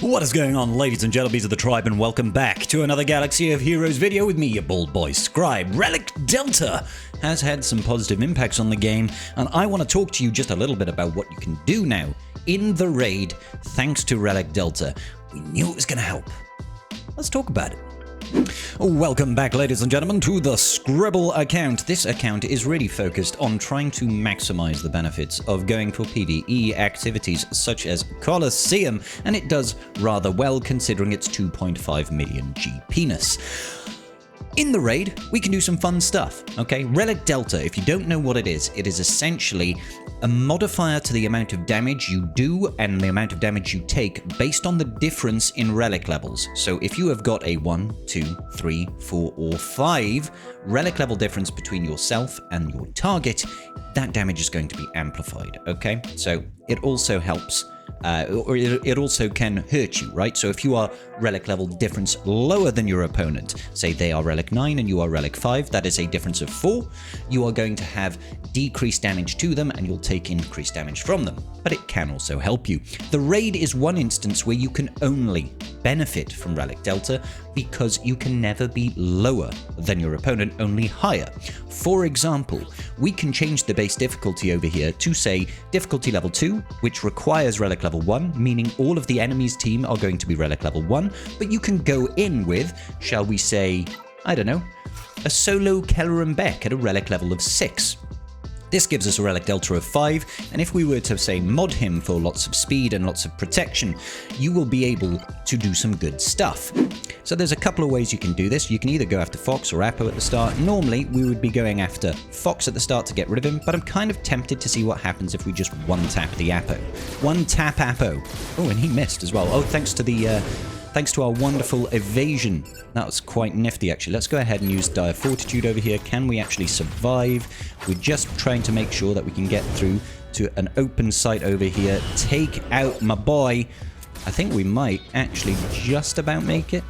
What is going on, ladies and gentlemen of the tribe, and welcome back to another Galaxy of Heroes video with me, your bald boy scribe. Relic Delta has had some positive impacts on the game, and I want to talk to you just a little bit about what you can do now in the raid thanks to Relic Delta. We knew it was going to help. Let's talk about it. Welcome back, ladies and gentlemen, to the Scribble account. This account is really focused on trying to maximize the benefits of going for PvE activities such as Colosseum, and it does rather well considering its 2.5 million GP-ness. In the raid, we can do some fun stuff, okay? Relic Delta, if you don't know what it is essentially a modifier to the amount of damage you do and the amount of damage you take based on the difference in relic levels. So if you have got a 1, 2, 3, 4, or 5 relic level difference between yourself and your target, that damage is going to be amplified, okay? So it also helps. Or it also can hurt you, right? So if you are relic level difference lower than your opponent, say they are relic 9 and you are relic 5, that is a difference of 4, you are going to have decreased damage to them and you'll take increased damage from them. But it can also help you. The raid is one instance where you can only benefit from Relic Delta because you can never be lower than your opponent, only higher. For example, we can change the base difficulty over here to say difficulty level 2, which requires relic level 1, meaning all of the enemy's team are going to be relic level 1, but you can go in with, shall we say, I don't know, a solo Kelleran Beq at a relic level of 6. This gives us a Relic Delta of 5, and if we were to, say, mod him for lots of speed and lots of protection, you will be able to do some good stuff. So there's a couple of ways you can do this. You can either go after Fox or Apo at the start. Normally, we would be going after Fox at the start to get rid of him, but I'm kind of tempted to see what happens if we just one-tap the Apo. One-tap Apo. Oh, and he missed as well. Oh, thanks to our wonderful evasion. That was quite nifty, actually. Let's go ahead and use Dire Fortitude over here. Can we actually survive? We're just trying to make sure that we can get through to an open site over here. Take out my boy. I think we might actually just about make it.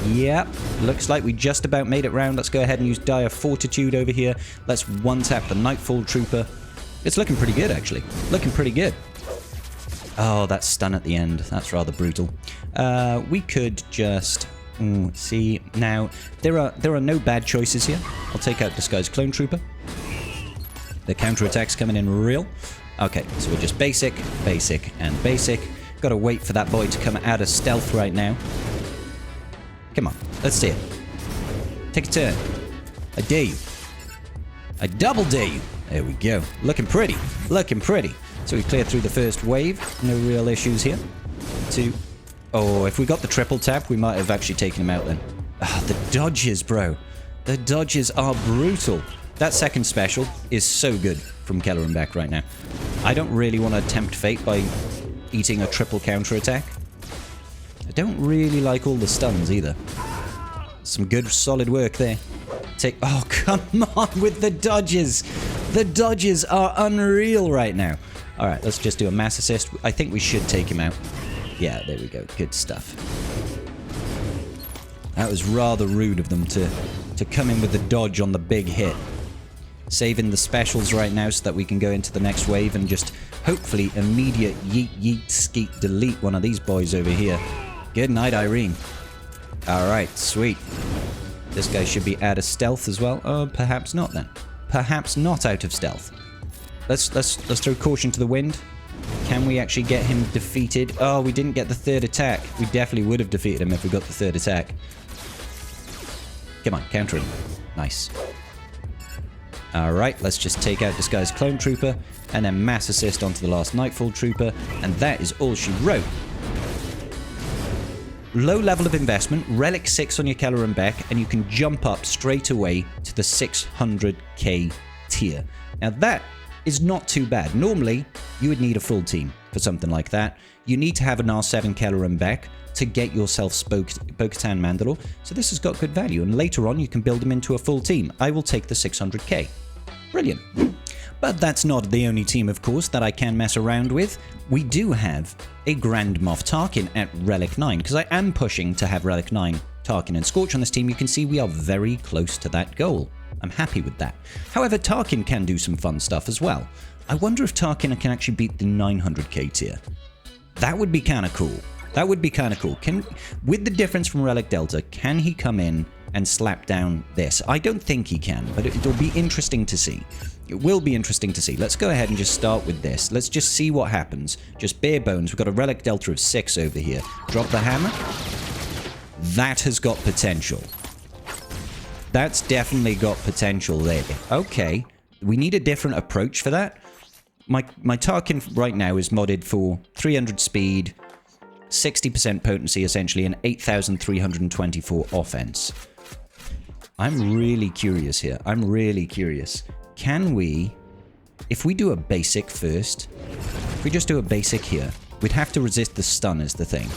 Yep, looks like we just about made it round. Let's go ahead and use Dire Fortitude over here. Let's one-tap the Nightfall Trooper. It's looking pretty good, actually. Looking pretty good. Oh, that stun at the end. That's rather brutal. We could just... see, now, there are no bad choices here. I'll take out Disguised Clone Trooper. The counterattack's coming in real. Okay, so we're just basic, basic, and basic. Gotta wait for that boy to come out of stealth right now. Come on, let's see it. Take a turn. I dare you. I double dare you. There we go. Looking pretty. Looking pretty. So we cleared through the first wave. No real issues here. 2. Oh, if we got the triple tap, we might have actually taken him out then. Ah, the dodges, bro. The dodges are brutal. That second special is so good from Kelleran Beq right now. I don't really want to tempt fate by eating a triple counterattack. I don't really like all the stuns either. Some good solid work there. Oh, come on with the dodges. The dodges are unreal right now. All right, let's just do a mass assist. I think we should take him out. Yeah, there we go. Good stuff. That was rather rude of them to come in with the dodge on the big hit. Saving the specials right now so that we can go into the next wave and just hopefully immediate yeet yeet skeet delete one of these boys over here. Good night, Irene. All right, sweet. This guy should be out of stealth as well. Oh, perhaps not then. Perhaps not out of stealth. Let's throw caution to the wind. Can we actually get him defeated? Oh, we didn't get the third attack. We definitely would have defeated him if we got the third attack. Come on, counter him. Nice. Alright, let's just take out Disguised Clone Trooper and then mass assist onto the last Nightfall Trooper, and that is all she wrote. Low level of investment, Relic 6 on your Kelleran Beq, and you can jump up straight away to the 600k tier. Now that is not too bad. Normally, you would need a full team for something like that. You need to have an R7 Kelleran Beq to get yourself Bo-Katan Mandalore, so this has got good value, and later on you can build them into a full team. I will take the 600k. Brilliant. But that's not the only team, of course, that I can mess around with. We do have a Grand Moff Tarkin at Relic 9, because I am pushing to have Relic 9 Tarkin and Scorch on this team. You can see we are very close to that goal. I'm happy with that. However, Tarkin can do some fun stuff as well. I wonder if Tarkin can actually beat the 900k tier. That would be kind of cool. That would be kind of cool. With the difference from Relic Delta, can he come in and slap down this? I don't think he can, but it'll be interesting to see. It will be interesting to see. Let's go ahead and just start with this. Let's just see what happens. Just bare bones. We've got a Relic Delta of 6 over here. Drop the hammer. That has got potential. That's definitely got potential there. Okay. We need a different approach for that. My Tarkin right now is modded for 300 speed, 60% potency essentially, and 8,324 offense. I'm really curious here. I'm really curious. Can we, if we do a basic first, if we just do a basic here, we'd have to resist the stun is the thing.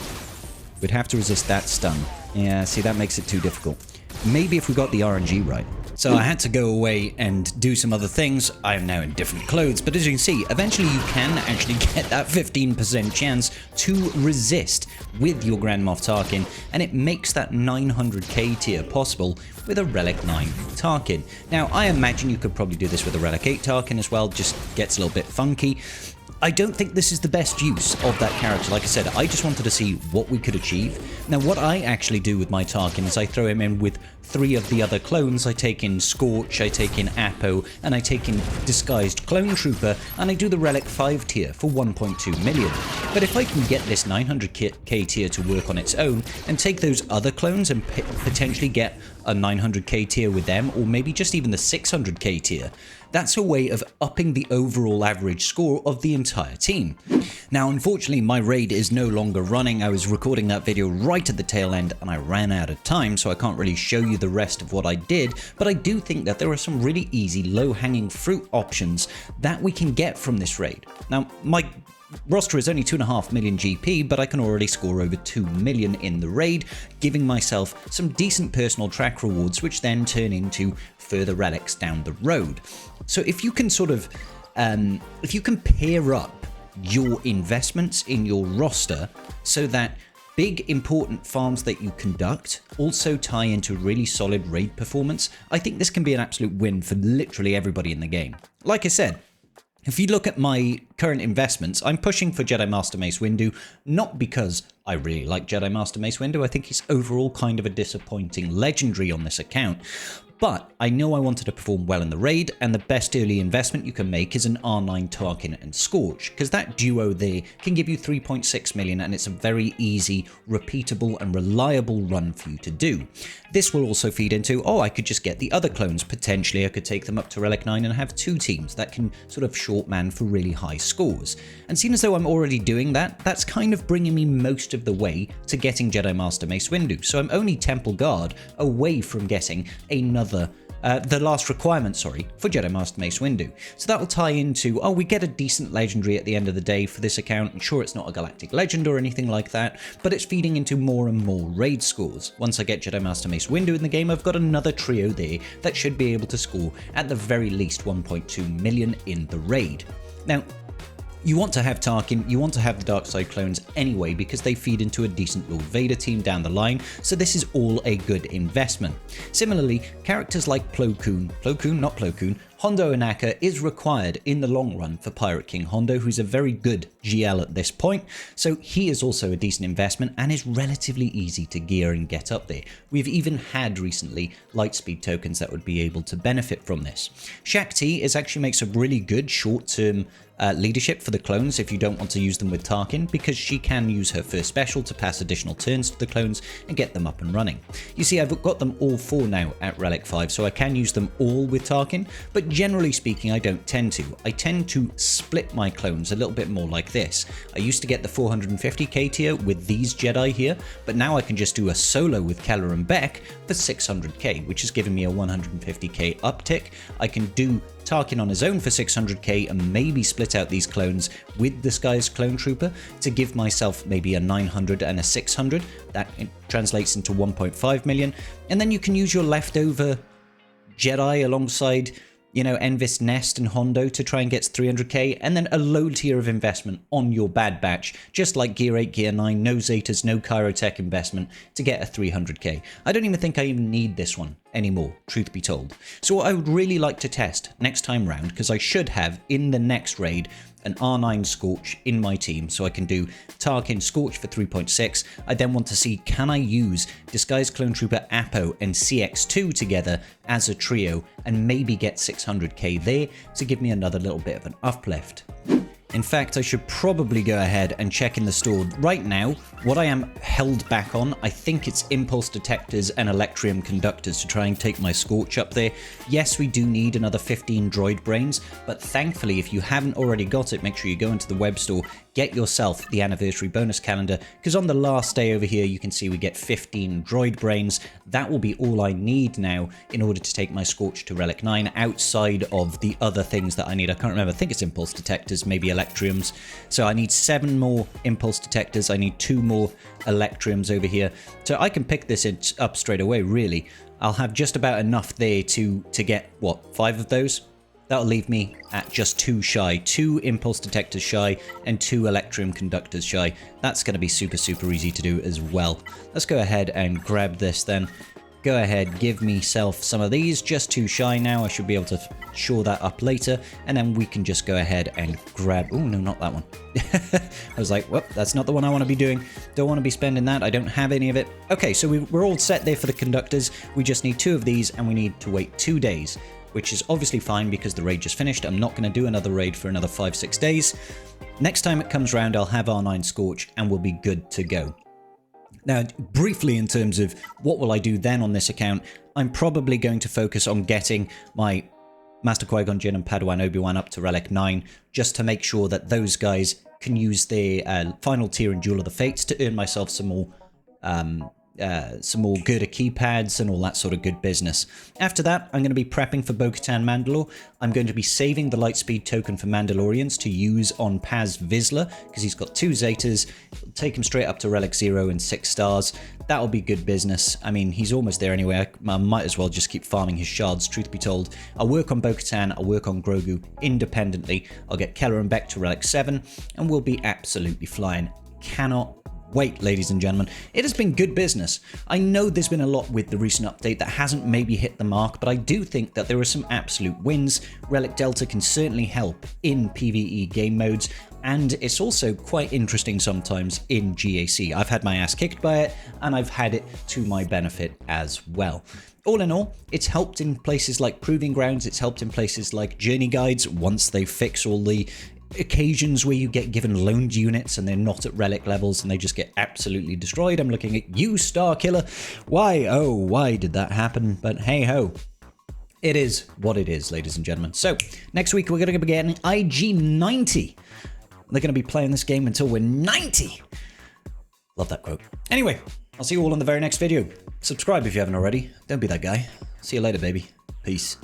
We'd have to resist that stun. Yeah, see, that makes it too difficult. Maybe if we got the RNG right. So I had to go away and do some other things. I am now in different clothes, but as you can see, eventually you can actually get that 15% chance to resist with your Grand Moff Tarkin, and it makes that 900k tier possible with a Relic 9 Tarkin. Now, I imagine you could probably do this with a Relic 8 Tarkin as well, just gets a little bit funky. I don't think this is the best use of that character. Like I said, I just wanted to see what we could achieve. Now, what I actually do with my Tarkin is I throw him in with 3 of the other clones. I take in Scorch, I take in Apo, and I take in Disguised Clone Trooper, and I do the Relic 5 tier for 1.2 million. But if I can get this 900k tier to work on its own, and take those other clones and potentially get a 900k tier with them, or maybe just even the 600k tier, that's a way of upping the overall average score of the entire team. Now, unfortunately, my raid is no longer running. I was recording that video right at the tail end and I ran out of time, so I can't really show you the rest of what I did, but I do think that there are some really easy low-hanging fruit options that we can get from this raid. Now, my roster is only 2.5 million GP, but I can already score over 2 million in the raid, giving myself some decent personal track rewards, which then turn into further relics down the road. So if you can sort of, if you can pair up your investments in your roster so that big important farms that you conduct also tie into really solid raid performance, I think this can be an absolute win for literally everybody in the game. Like I said, if you look at my current investments, I'm pushing for Jedi Master Mace Windu, not because I really like Jedi Master Mace Windu. I think he's overall kind of a disappointing legendary on this account. But I know I wanted to perform well in the raid, and the best early investment you can make is an R9 Tarkin and Scorch, because that duo there can give you 3.6 million, and it's a very easy, repeatable, and reliable run for you to do. This will also feed into, oh, I could just get the other clones. Potentially, I could take them up to Relic 9 and have 2 teams that can sort of short man for really high scores. And seeing as though I'm already doing that, that's kind of bringing me most of the way to getting Jedi Master Mace Windu. So I'm only Temple Guard away from getting another the last requirement, for Jedi Master Mace Windu. So that will tie into, oh, we get a decent legendary at the end of the day for this account. And sure, it's not a galactic legend or anything like that, but it's feeding into more and more raid scores. Once I get Jedi Master Mace Windu in the game, I've got another trio there that should be able to score at the very least 1.2 million in the raid. Now, you want to have Tarkin, you want to have the Dark Side clones anyway, because they feed into a decent Lord Vader team down the line, so this is all a good investment. Similarly, characters like Plo Koon, Hondo Ohnaka is required in the long run for Pirate King Hondo, who's a very good GL at this point, so he is also a decent investment and is relatively easy to gear and get up there. We've even had recently Lightspeed tokens that would be able to benefit from this. Shakti actually makes a really good short-term leadership for the clones if you don't want to use them with Tarkin, because she can use her first special to pass additional turns to the clones and get them up and running. You see, I've got them all 4 now at Relic 5, so I can use them all with Tarkin, but generally speaking, I don't tend to. I tend to split my clones a little bit more like this. I used to get the 450k tier with these Jedi here, but now I can just do a solo with Kelleran Beq for 600k, which is giving me a 150k uptick. I can do Tarkin on his own for 600k and maybe split out these clones with Disguised Clone Trooper to give myself maybe a 900 and a 600. That translates into 1.5 million. And then you can use your leftover Jedi alongside, you know, Envis Nest and Hondo to try and get 300k, and then a low tier of investment on your bad batch, just like Gear 8, Gear 9, no Zetas, no Kyrotech investment to get a 300k. I don't even think I even need this one. anymore, truth be told. So what I would really like to test next time round, because I should have in the next raid an R9 Scorch in my team, so I can do Tarkin Scorch for 3.6. I then want to see, can I use Disguised Clone Trooper Apo and CX2 together as a trio and maybe get 600k there to give me another little bit of an uplift. In fact, I should probably go ahead and check in the store. Right now, what I am held back on, I think it's impulse detectors and electrium conductors to try and take my Scorch up there. Yes, we do need another 15 droid brains, but thankfully, if you haven't already got it, make sure you go into the web store, get yourself the anniversary bonus calendar, because on the last day over here, you can see we get 15 droid brains. That will be all I need now in order to take my Scorch to Relic 9 outside of the other things that I need. I can't remember. I think it's impulse detectors, maybe electriums. So I need 7 more impulse detectors. I need 2 more electriums over here. So I can pick this up straight away, really. I'll have just about enough there to get, what, 5 of those? That'll leave me at just 2 shy. 2 impulse detectors shy and 2 electrium conductors shy. That's going to be super, super easy to do as well. Let's go ahead and grab this then. Go ahead, give myself some of these, just 2 shy now. I should be able to shore that up later, and then we can just go ahead and grab... Oh, no, not that one. I was like, whoop, that's not the one I want to be doing. Don't want to be spending that. I don't have any of it. Okay, so we're all set there for the conductors. We just need 2 of these, and we need to wait 2 days, which is obviously fine because the raid just finished. I'm not going to do another raid for another 5-6 days. Next time it comes round, I'll have R9 Scorch, and we'll be good to go. Now, briefly in terms of what will I do then on this account, I'm probably going to focus on getting my Master Qui-Gon Jinn and Padawan Obi-Wan up to Relic 9, just to make sure that those guys can use their final tier in Duel of the Fates to earn myself some more Girder keypads and all that sort of good business. After that, I'm going to be prepping for Bo-Katan Mandalore. I'm going to be saving the Lightspeed token for Mandalorians to use on Paz Vizsla, because he's got 2 Zetas. It'll take him straight up to Relic 0 and 6 stars. That'll be good business. I mean, he's almost there anyway. I might as well just keep farming his shards, truth be told. I'll work on Bo-Katan, I'll work on Grogu independently. I'll get Kelleran Beq to Relic 7, and we'll be absolutely flying. Cannot wait, ladies and gentlemen. It has been good business. I know there's been a lot with the recent update that hasn't maybe hit the mark, but I do think that there are some absolute wins. Relic Delta can certainly help in PvE game modes, and it's also quite interesting sometimes in GAC. I've had my ass kicked by it, and I've had it to my benefit as well. All in all, it's helped in places like Proving Grounds, it's helped in places like Journey Guides once they fix all the occasions where you get given loaned units and they're not at relic levels and they just get absolutely destroyed. I'm looking at you, Star Killer. Why did that happen? But hey ho, it is what it is, ladies and gentlemen. So next week we're going to be getting IG90. They're going to be playing this game until we're 90. Love that quote. Anyway, I'll see you all in the very next video. Subscribe if you haven't already. Don't be that guy. See you later, baby. Peace.